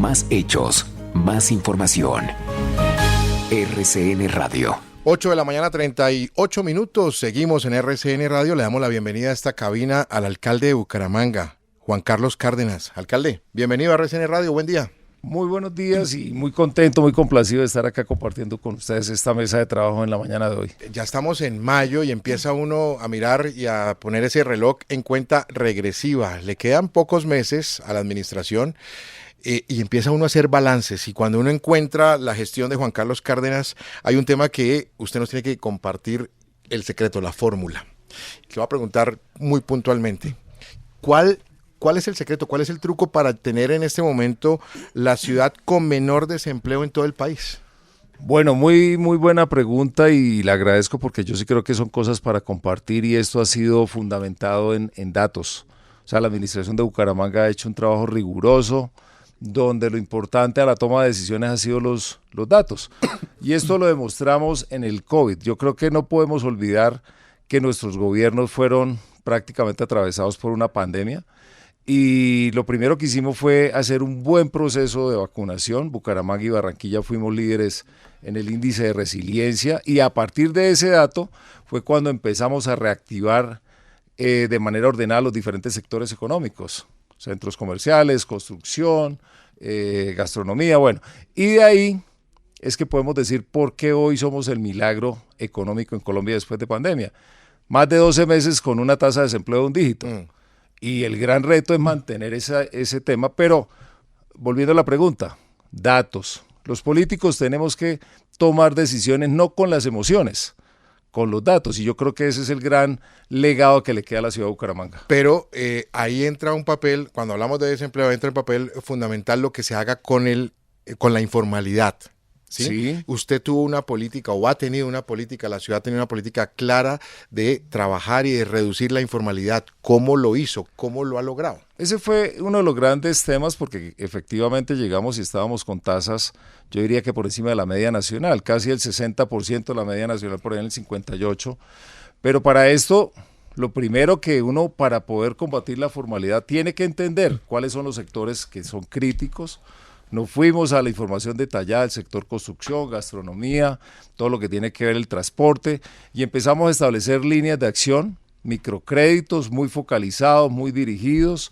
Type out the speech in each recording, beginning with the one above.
Más hechos, más información. RCN Radio. 8 de la mañana, 38 minutos. Seguimos en RCN Radio. Le damos la bienvenida a esta cabina al alcalde de Bucaramanga, Juan Carlos Cárdenas. Alcalde, bienvenido a RCN Radio. Buen día. Muy buenos días y muy contento, muy complacido de estar acá compartiendo con ustedes esta mesa de trabajo en la mañana de hoy. Ya estamos en mayo y empieza uno a mirar y a poner ese reloj en cuenta regresiva. Le quedan pocos meses a la administración y empieza uno a hacer balances. Y cuando uno encuentra la gestión de Juan Carlos Cárdenas, hay un tema que usted nos tiene que compartir, el secreto, la fórmula. Le voy a preguntar muy puntualmente, ¿cuál es el secreto, cuál es el truco para tener en este momento la ciudad con menor desempleo en todo el país? Bueno, muy buena pregunta y la agradezco porque yo sí creo que son cosas para compartir y esto ha sido fundamentado en datos. O sea, la administración de Bucaramanga ha hecho un trabajo riguroso donde lo importante a la toma de decisiones ha sido los datos. Y esto lo demostramos en el COVID. Yo creo que no podemos olvidar que nuestros gobiernos fueron prácticamente atravesados por una pandemia. Y lo primero que hicimos fue hacer un buen proceso de vacunación. Bucaramanga y Barranquilla fuimos líderes en el índice de resiliencia y a partir de ese dato fue cuando empezamos a reactivar de manera ordenada los diferentes sectores económicos, centros comerciales, construcción, gastronomía, bueno. Y de ahí es que podemos decir por qué hoy somos el milagro económico en Colombia después de pandemia. Más de 12 meses con una tasa de desempleo de un dígito. Y el gran reto es mantener ese tema, pero volviendo a la pregunta, datos. Los políticos tenemos que tomar decisiones no con las emociones, con los datos, y yo creo que ese es el gran legado que le queda a la ciudad de Bucaramanga. Pero ahí entra un papel, cuando hablamos de desempleo, entra un papel fundamental lo que se haga con la informalidad. ¿Sí? Sí. Usted tuvo una política o ha tenido una política, la ciudad ha tenido una política clara de trabajar y de reducir la informalidad. ¿Cómo lo hizo? ¿Cómo lo ha logrado? Ese fue uno de los grandes temas porque efectivamente llegamos y estábamos con tasas, yo diría que por encima de la media nacional, casi el 60% de la media nacional, por ahí en el 58%. Pero para esto, lo primero que uno para poder combatir la formalidad tiene que entender cuáles son los sectores que son críticos. Nos fuimos a la información detallada del sector construcción, gastronomía, todo lo que tiene que ver el transporte y empezamos a establecer líneas de acción, microcréditos muy focalizados, muy dirigidos.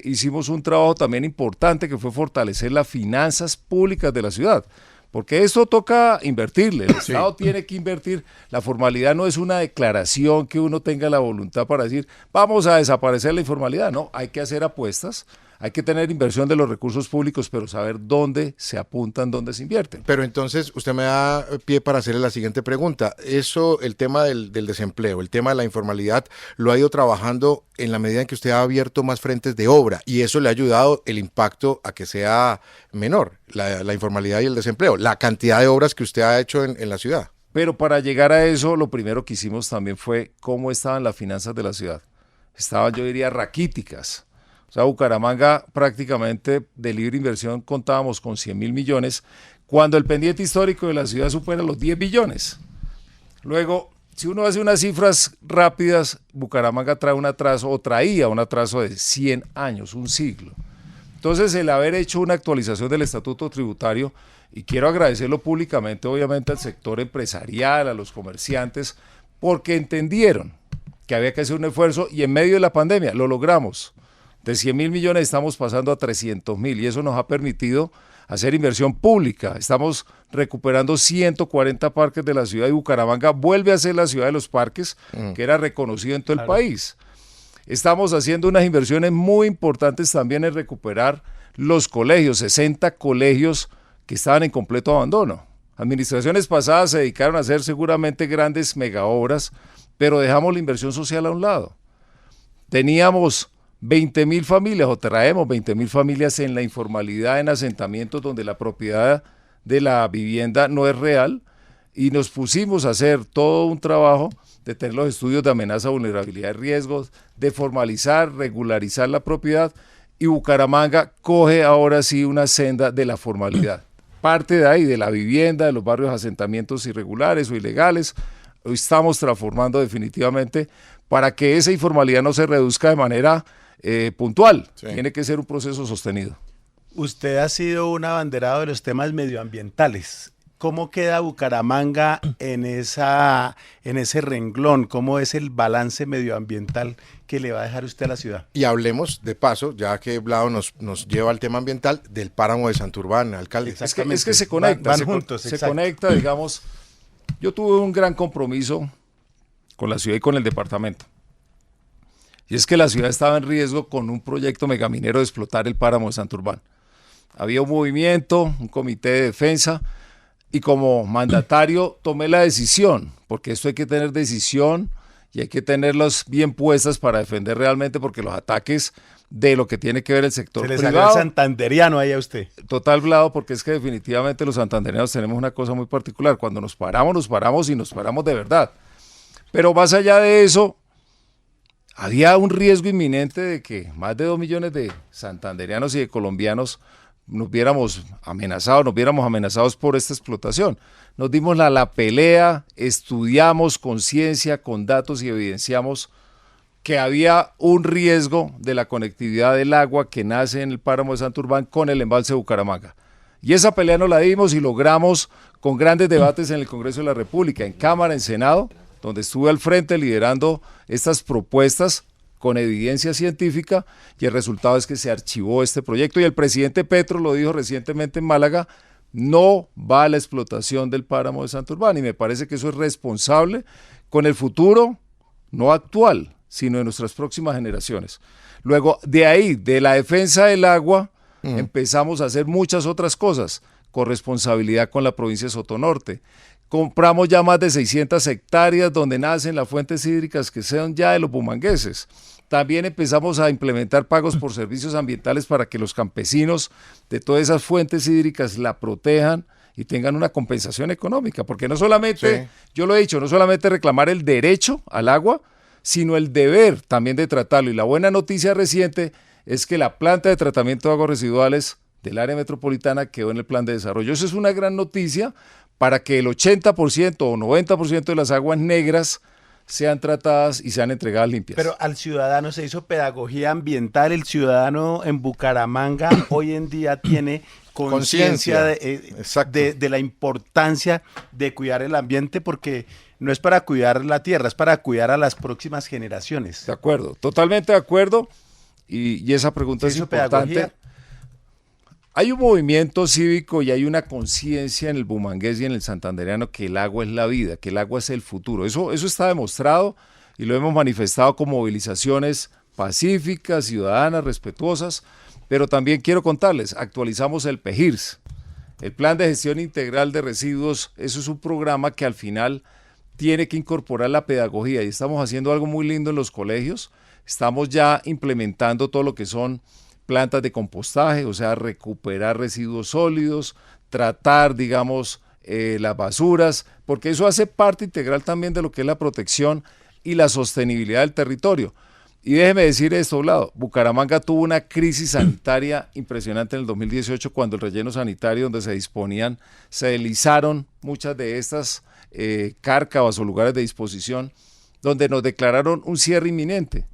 Hicimos un trabajo también importante que fue fortalecer las finanzas públicas de la ciudad, porque esto toca invertirle, el Estado tiene que invertir. La formalidad no es una declaración que uno tenga la voluntad para decir vamos a desaparecer la informalidad, no, hay que hacer apuestas. Hay que tener inversión de los recursos públicos, pero saber dónde se apuntan, dónde se invierten. Pero entonces usted me da pie para hacerle la siguiente pregunta. Eso, el tema del desempleo, el tema de la informalidad, lo ha ido trabajando en la medida en que usted ha abierto más frentes de obra y eso le ha ayudado el impacto a que sea menor, la informalidad y el desempleo, la cantidad de obras que usted ha hecho en la ciudad. Pero para llegar a eso, lo primero que hicimos también fue cómo estaban las finanzas de la ciudad. Estaban, yo diría, raquíticas. O sea, Bucaramanga prácticamente de libre inversión contábamos con 100.000 millones, cuando el pendiente histórico de la ciudad supera los 10 billones. Luego, si uno hace unas cifras rápidas, Bucaramanga traía un atraso de 100 años, un siglo. Entonces, el haber hecho una actualización del estatuto tributario, y quiero agradecerlo públicamente, obviamente, al sector empresarial, a los comerciantes, porque entendieron que había que hacer un esfuerzo y en medio de la pandemia lo logramos. De 100.000 millones estamos pasando a 300.000 y eso nos ha permitido hacer inversión pública. Estamos recuperando 140 parques de la ciudad y Bucaramanga vuelve a ser la ciudad de los parques que era reconocida en todo el país. Estamos haciendo unas inversiones muy importantes también en recuperar los colegios, 60 colegios que estaban en completo abandono. Administraciones pasadas se dedicaron a hacer seguramente grandes megaobras, pero dejamos la inversión social a un lado. Teníamos 20.000 familias o traemos 20.000 familias en la informalidad, en asentamientos donde la propiedad de la vivienda no es real y nos pusimos a hacer todo un trabajo de tener los estudios de amenaza, vulnerabilidad y riesgos, de formalizar, regularizar la propiedad y Bucaramanga coge ahora sí una senda de la formalidad. Parte de ahí, de la vivienda, de los barrios de asentamientos irregulares o ilegales, hoy estamos transformando definitivamente para que esa informalidad no se reduzca de manera puntual, tiene que ser un proceso sostenido. Usted ha sido un abanderado de los temas medioambientales. ¿Cómo queda Bucaramanga en ese renglón? ¿Cómo es el balance medioambiental que le va a dejar usted a la ciudad? Y hablemos de paso, ya que Vlado nos lleva al tema ambiental, del páramo de Santurbán, alcalde. Es que se conecta, van juntos, se conecta, digamos. Yo tuve un gran compromiso con la ciudad y con el departamento. Y es que la ciudad estaba en riesgo con un proyecto megaminero de explotar el páramo de Santurbán. Había un movimiento, un comité de defensa, y como mandatario tomé la decisión, porque esto hay que tener decisión y hay que tenerlas bien puestas para defender realmente, porque los ataques de lo que tiene que ver el sector privado. Se le salió el santanderiano ahí a usted. Total, Vlado, porque es que definitivamente los santanderianos tenemos una cosa muy particular. Cuando nos paramos y nos paramos de verdad. Pero más allá de eso, había un riesgo inminente de que más de 2 millones de santanderianos y de colombianos nos viéramos amenazados por esta explotación. Nos dimos la pelea, estudiamos con ciencia, con datos y evidenciamos que había un riesgo de la conectividad del agua que nace en el páramo de Santurbán con el embalse de Bucaramanga. Y esa pelea nos la dimos y logramos con grandes debates en el Congreso de la República, en Cámara, en Senado, donde estuve al frente liderando estas propuestas con evidencia científica, y el resultado es que se archivó este proyecto y el presidente Petro lo dijo recientemente en Málaga: no va a la explotación del páramo de Santurbán, y me parece que eso es responsable con el futuro, no actual, sino de nuestras próximas generaciones. Luego, de ahí, de la defensa del agua, empezamos a hacer muchas otras cosas, corresponsabilidad con la provincia de Sotonorte. Compramos ya más de 600 hectáreas donde nacen las fuentes hídricas que sean ya de los bumangueses. También empezamos a implementar pagos por servicios ambientales para que los campesinos de todas esas fuentes hídricas la protejan y tengan una compensación económica, porque no solamente, yo lo he dicho, no solamente reclamar el derecho al agua, sino el deber también de tratarlo. Y la buena noticia reciente es que la planta de tratamiento de aguas residuales del área metropolitana quedó en el plan de desarrollo. Eso es una gran noticia para que el 80% o 90% de las aguas negras sean tratadas y sean entregadas limpias. Pero al ciudadano se hizo pedagogía ambiental, el ciudadano en Bucaramanga hoy en día tiene conciencia de la importancia de cuidar el ambiente, porque no es para cuidar la tierra, es para cuidar a las próximas generaciones. De acuerdo, totalmente de acuerdo, y esa pregunta es importante. Pedagogía. Hay un movimiento cívico y hay una conciencia en el bumangués y en el santandereano que el agua es la vida, que el agua es el futuro. Eso está demostrado y lo hemos manifestado con movilizaciones pacíficas, ciudadanas, respetuosas, pero también quiero contarles, actualizamos el PEGIRS, el Plan de Gestión Integral de Residuos. Eso es un programa que al final tiene que incorporar la pedagogía y estamos haciendo algo muy lindo en los colegios. Estamos ya implementando todo lo que son plantas de compostaje, o sea, recuperar residuos sólidos, tratar, digamos, las basuras, porque eso hace parte integral también de lo que es la protección y la sostenibilidad del territorio. Y déjeme decir esto, Vlado, Bucaramanga tuvo una crisis sanitaria impresionante en el 2018 cuando el relleno sanitario donde se disponían, se deslizaron muchas de estas cárcavas o lugares de disposición donde nos declararon un cierre inminente.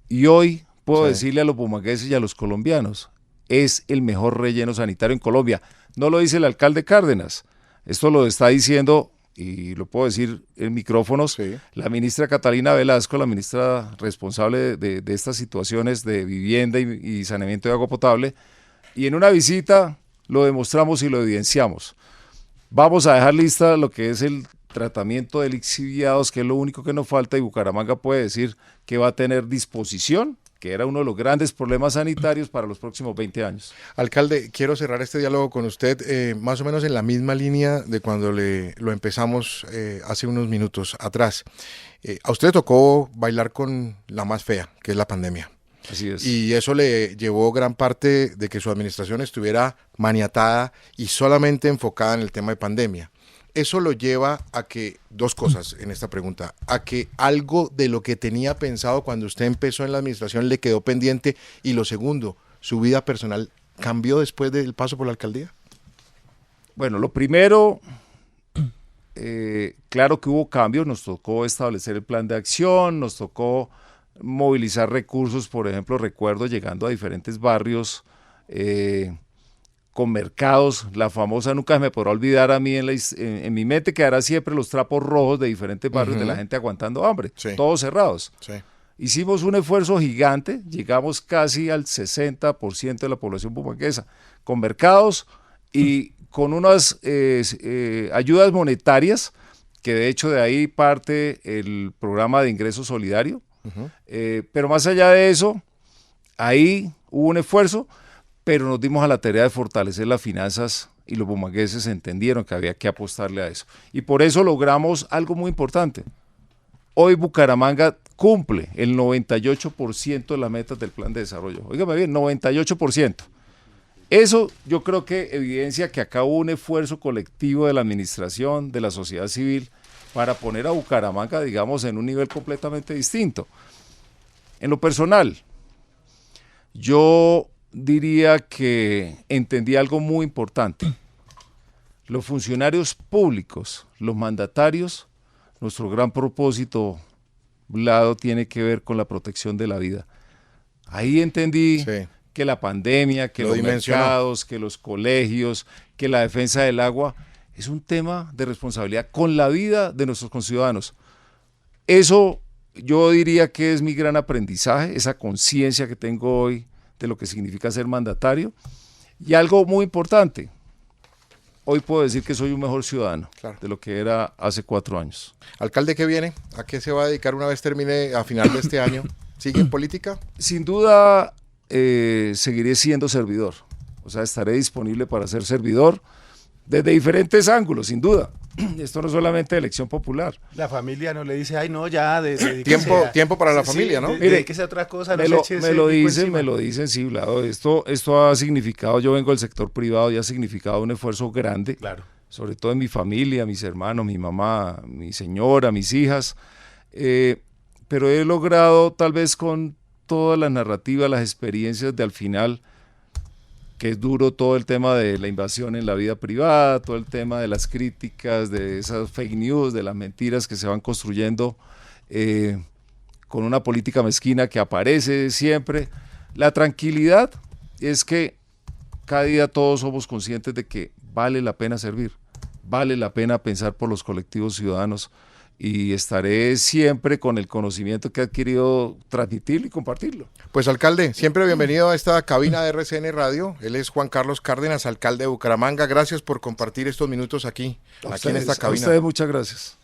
Y hoy puedo decirle a los bumangueses y a los colombianos, es el mejor relleno sanitario en Colombia. No lo dice el alcalde Cárdenas, esto lo está diciendo, y lo puedo decir en micrófonos, la ministra Catalina Velasco, la ministra responsable de estas situaciones de vivienda y saneamiento de agua potable, y en una visita lo demostramos y lo evidenciamos. Vamos a dejar lista lo que es el tratamiento de lixiviados, que es lo único que nos falta, y Bucaramanga puede decir que va a tener disposición, que era uno de los grandes problemas sanitarios para los próximos 20 años. Alcalde, quiero cerrar este diálogo con usted más o menos en la misma línea de cuando lo empezamos hace unos minutos atrás. A usted tocó bailar con la más fea, que es la pandemia. Así es. Y eso le llevó gran parte de que su administración estuviera maniatada y solamente enfocada en el tema de pandemia. Eso lo lleva a que, dos cosas en esta pregunta, a que algo de lo que tenía pensado cuando usted empezó en la administración le quedó pendiente, y lo segundo, ¿su vida personal cambió después del paso por la alcaldía? Bueno, lo primero, claro que hubo cambios, nos tocó establecer el plan de acción, nos tocó movilizar recursos. Por ejemplo, recuerdo llegando a diferentes barrios con mercados, la famosa, nunca se me podrá olvidar a mí, en mi mente quedará siempre los trapos rojos de diferentes barrios de la gente aguantando hambre, todos cerrados. Hicimos un esfuerzo gigante, llegamos casi al 60% de la población bumanguesa, con mercados y con unas ayudas monetarias, que de hecho de ahí parte el programa de ingreso solidario, pero más allá de eso, ahí hubo un esfuerzo, pero nos dimos a la tarea de fortalecer las finanzas y los bumangueses entendieron que había que apostarle a eso. Y por eso logramos algo muy importante. Hoy Bucaramanga cumple el 98% de las metas del plan de desarrollo. Óigame bien, 98%. Eso yo creo que evidencia que acá hubo un esfuerzo colectivo de la administración, de la sociedad civil, para poner a Bucaramanga, digamos, en un nivel completamente distinto. En lo personal, yo diría que entendí algo muy importante. Los funcionarios públicos, los mandatarios, nuestro gran propósito, Vlado, tiene que ver con la protección de la vida. Ahí entendí que la pandemia, que los mercados, que los colegios, que la defensa del agua, es un tema de responsabilidad con la vida de nuestros conciudadanos. Eso yo diría que es mi gran aprendizaje, esa conciencia que tengo hoy de lo que significa ser mandatario. Y algo muy importante, hoy puedo decir que soy un mejor ciudadano de lo que era hace 4 años. Alcalde, ¿qué viene? ¿A qué se va a dedicar una vez termine a final de este año? ¿Sigue en política? Sin duda seguiré siendo servidor, o sea, estaré disponible para ser servidor desde diferentes ángulos, sin duda. Esto no es solamente elección popular. La familia no le dice, ay no, ya, tiempo para la familia, ¿no? Mire, que sea otra cosa. Me lo dicen, sí, Vlado. Esto ha significado, yo vengo del sector privado y ha significado un esfuerzo grande, sobre todo en mi familia, mis hermanos, mi mamá, mi señora, mis hijas, pero he logrado tal vez con toda la narrativa, las experiencias de al final, que es duro todo el tema de la invasión en la vida privada, todo el tema de las críticas, de esas fake news, de las mentiras que se van construyendo con una política mezquina que aparece siempre. La tranquilidad es que cada día todos somos conscientes de que vale la pena servir, vale la pena pensar por los colectivos ciudadanos, y estaré siempre con el conocimiento que he adquirido transmitirlo y compartirlo. Pues alcalde, siempre bienvenido a esta cabina de RCN Radio. Él es Juan Carlos Cárdenas, alcalde de Bucaramanga. Gracias por compartir estos minutos aquí en esta cabina. A ustedes muchas gracias.